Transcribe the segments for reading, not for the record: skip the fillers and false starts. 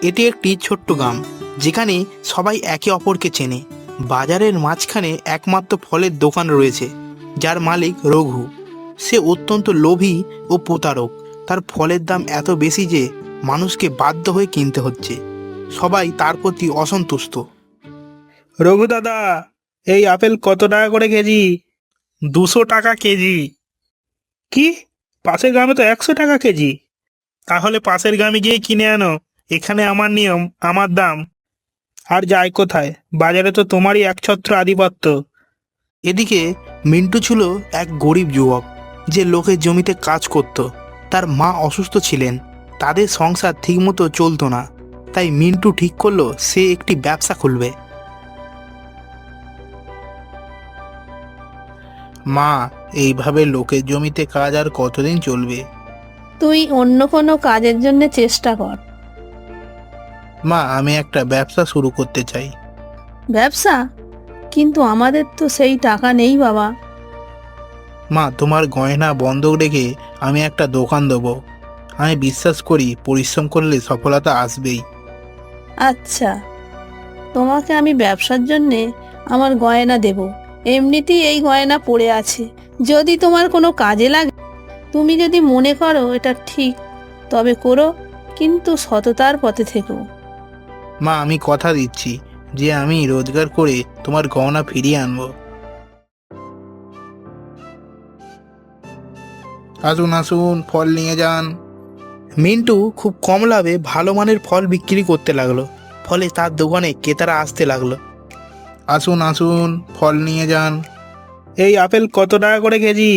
এটি একটি ছোট্ট গ্রাম, যেখানে সবাই একে অপরকে চেনে। বাজারের মাঝখানে একমাত্র ফলের দোকান রয়েছে, যার মালিক রঘু। সে অত্যন্ত লোভী ও প্রতারক। তার ফলের দাম এত বেশি যে মানুষকে বাধ্য হয়ে কিনতে হচ্ছে। সবাই তার প্রতি অসন্তুষ্ট। রঘু দাদা, এই আপেল কত টাকা করে কেজি? 200 টাকা কেজি। কি? পাশের গ্রামে তো 100 টাকা কেজি। তাহলে পাশের গ্রামে গিয়ে কিনে আনো। এখানে আমার নিয়ম, আমার দাম। আর যাই কোথায়, বাজারে তো তোমারই একছত্র আধিপত্য। এদিকে মিন্টু ছিল এক গরিব যুবক, যে লোকের জমিতে কাজ করত। তার মা অসুস্থ ছিলেন, তাদের সংসার ঠিকমতো চলতো না। তাই মিন্টু ঠিক করলো সে একটি ব্যবসা খুলবে। মা, এইভাবে লোকের জমিতে কাজ আর কতদিন চলবে? তুই অন্য কোনো কাজের জন্য চেষ্টা কর। মা, আমি একটা ব্যবসা শুরু করতে চাই। ব্যবসা? কিন্তু আমাদের তো সেই টাকা নেই বাবা। মা, তোমার গয়না বন্ধক রেখে আমি একটা দোকান দেবো। আমি বিশ্বাস করি পরিশ্রম করলে সফলতা আসবেই। আচ্ছা, তোমাকে আমি ব্যবসার জন্যে আমার গয়না দেব। এমনিতেই এই গয়না পড়ে আছে, যদি তোমার কোনো কাজে লাগে। তুমি যদি মনে করো এটা ঠিক, তবে করো, কিন্তু সততার পথে থেকো। মা, আমি কথা দিচ্ছি যে আমি রোজগার করে তোমার গহনা ফিরিয়ে আনবো। আসুন আসুন, ফল নিয়ে যান। মিন্টু খুব কম লাভে ভালো মানের ফল বিক্রি করতে লাগলো। ফলে তার দোকানে ক্রেতারা আসতে লাগলো। আসুন আসুন, ফল নিয়ে যান। এই আপেল কত টাকা করে কেজি?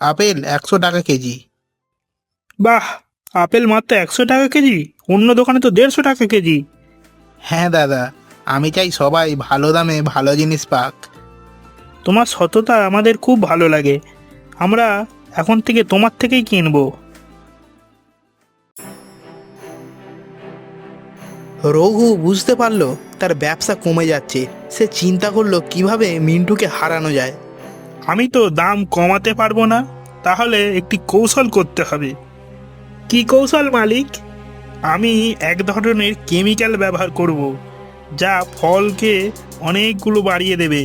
আপেল 100 টাকা কেজি। বাহ, আপেল মাত্র 100 টাকা কেজি? অন্য দোকানে তো 150 টাকা কেজি। হ্যাঁ দাদা, আমি চাই সবাই ভালো দামে ভালো জিনিস পাক। তোমার সততা আমাদের খুব ভালো লাগে। আমরা এখন থেকে তোমার থেকেই কিনবো। রঘু বুঝতে পারলো তার ব্যবসা কমে যাচ্ছে। সে চিন্তা করলো কিভাবে মিন্টুকে হারানো যায়। আমি তো দাম কমাতে পারবো না, তাহলে একটি কৌশল করতে হবে। কি কৌশল মালিক? আমি এক ধরনের কেমিক্যাল ব্যবহার করব, যা ফলকে অনেকগুলো বাড়িয়ে দেবে।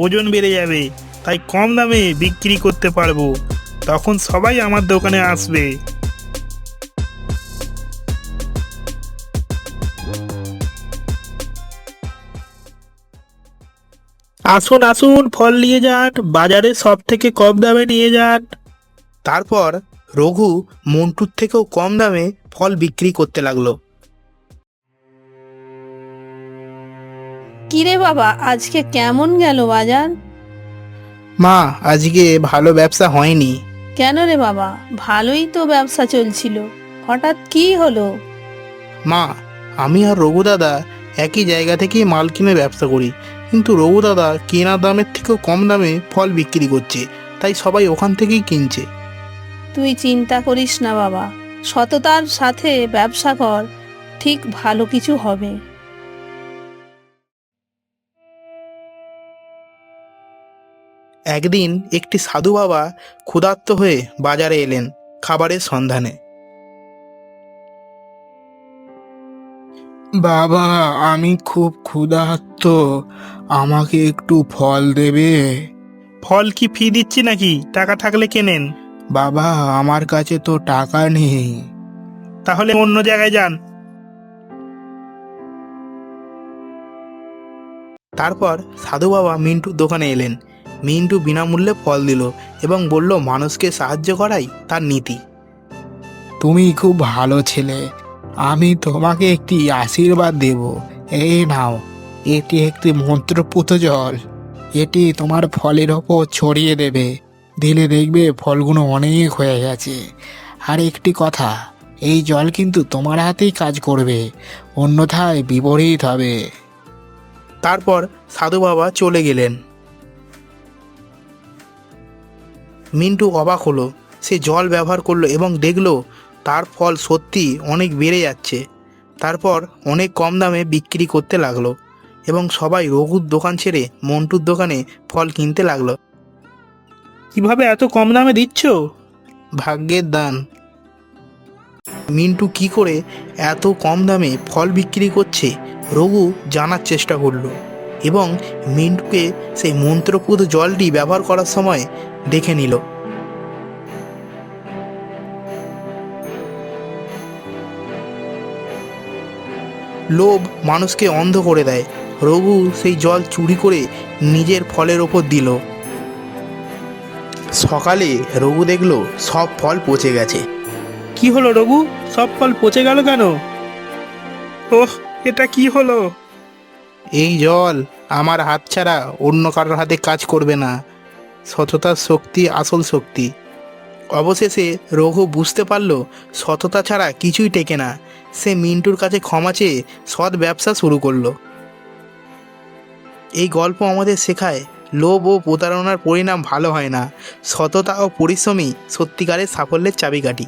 ওজন বেড়ে যাবে, তাই কম দামে বিক্রি করতে পারবো। তখন সবাই আমার দোকানে আসবে। আসুন আসুন, ফল নিয়ে যান, বাজারে সব থেকে কম দামে নিয়ে যান। তারপর রঘু মন্টুর থেকেও কম দামে ফল বিক্রি করতে লাগলো। কিরে বাবা, আজকে কেমন গেল বাজার? মা, আজকে ভালো ব্যবসা হয়নি। কেন রে বাবা? ভালোই তো ব্যবসা চলছিল, হঠাৎ কি হলো? মা, আমি আর রঘু দাদা একই জায়গা থেকেই মাল কিনে ব্যবসা করি, কিন্তু রঘু দাদা কেনা দামের থেকেও কম দামে ফল বিক্রি করছে, তাই সবাই ওখান থেকেই কিনছে। তুই চিন্তা করিস না বাবা, সততার সাথে ব্যবসা কর, ঠিক ভালো কিছু হবে। একদিন একটি সাধু বাবা ক্ষুধার্ত হয়ে বাজারে এলেন খাবারের সন্ধানে। বাবা, আমি খুব ক্ষুধার্ত, আমাকে একটু ফল দেবে? ফল কি ফি দিচ্ছি নাকি? টাকা থাকলে কেনেন। বাবা, আমার কাছে তো টাকা নেই। তাহলে অন্য জায়গায় যান। তারপর সাধু বাবা মিন্টুর দোকানে এলেন। মিন্টু বিনামূল্যে ফল দিল এবং বলল মানুষকে সাহায্য করাই তার নীতি। তুমি খুব ভালো ছেলে, আমি তোমাকে একটি আশীর্বাদ দেব। এই নাও, এটি একটি মন্ত্রপুত জল। এটি তোমার ফলের ওপর ছড়িয়ে দেবে, দিলে দেখবে ফলগুলো অনেক হয়ে গেছে। আর একটি কথা, এই জল কিন্তু তোমার হাতেই কাজ করবে, অন্যথায় বিপরীত হবে। তারপর সাধু বাবা চলে গেলেন। মিন্টু অবাক হলো। সে জল ব্যবহার করলো এবং দেখলো তার ফল সত্যি অনেক বেড়ে যাচ্ছে। তারপর অনেক কম দামে বিক্রি করতে লাগলো এবং সবাই রঘুর দোকান ছেড়ে মন্টুর দোকানে ফল কিনতে লাগলো। কিভাবে এত কম দামে দিচ্ছ? ভাগ্যের দান। মিন্টু কি করে এত কম দামে ফল বিক্রি করছে রঘু জানার চেষ্টা করলো এবং মিন্টুকে সেই মন্ত্রপুত জলটি ব্যবহার করার সময় দেখে নিল। লোভ মানুষকে অন্ধ করে দেয়। রঘু সেই জল চুরি করে নিজের ফলের ওপর দিল। সকালে রঘু দেখলো সব ফল পচে গেছে। কি হলো রঘু, সব ফল পচে গেল কেন? ওহ, এটা কি হলো? এই জল আমার হাত ছাড়া অন্য কারোর হাতে কাজ করবে না। সততার শক্তি আসল শক্তি। অবশেষে রঘু বুঝতে পারল সততা ছাড়া কিছুই টেকে না। সে মিন্টুর কাছে ক্ষমা চেয়ে সৎ ব্যবসা শুরু করলো। এই গল্প আমাদের শেখায় লোভ ও প্রতারণার পরিণাম ভালো হয় না। সততা ও পরিশ্রমই সত্যিকারের সাফল্যের চাবিকাঠি।